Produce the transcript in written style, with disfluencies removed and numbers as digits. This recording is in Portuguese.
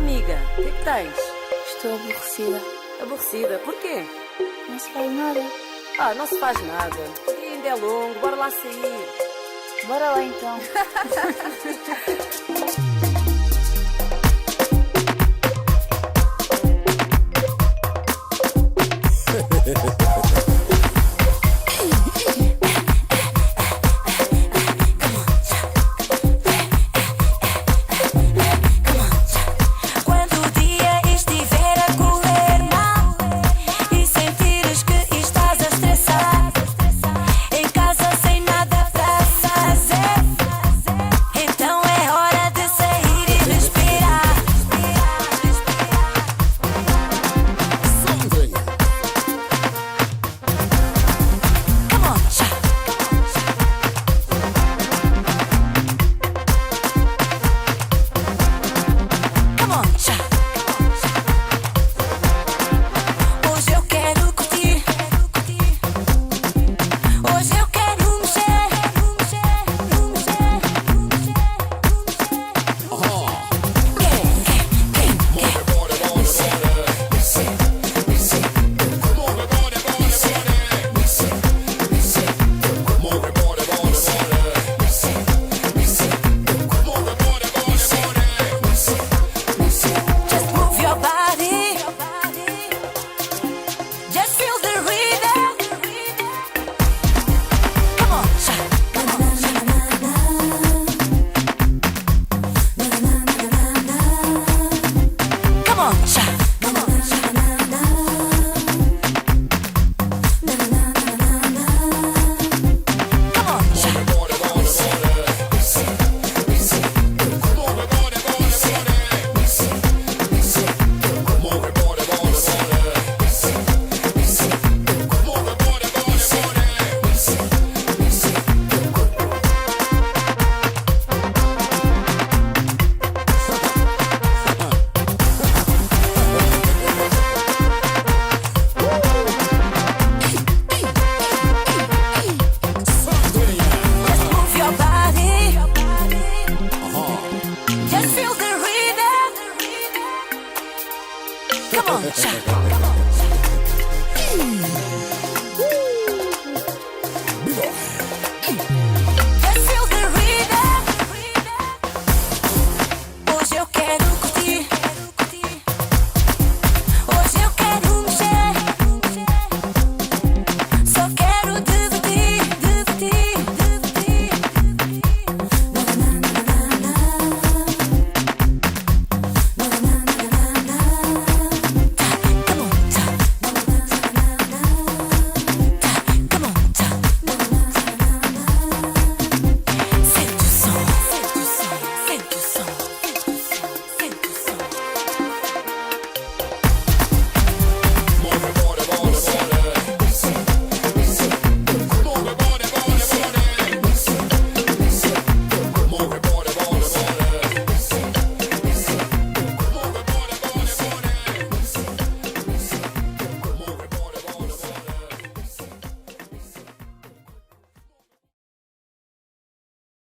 amiga, o que é que tens? Estou aborrecida. Aborrecida? Porquê? Não se faz nada. Ah, não se faz nada. O dia ainda é longo, bora lá sair. Bora lá então. Quando o dia estiver a correr mal e sentires que estás a estressar, em casa sem nada para fazer, então é hora de sair e respirar. Come on, já. Come on, já. Hoje eu quero curtir. Hoje eu quero mexer. Just move your body. Just feel the rhythm. Come on, já. Come on, já. Come on, já. Just move your body. Just feel the rhythm. Come on, já.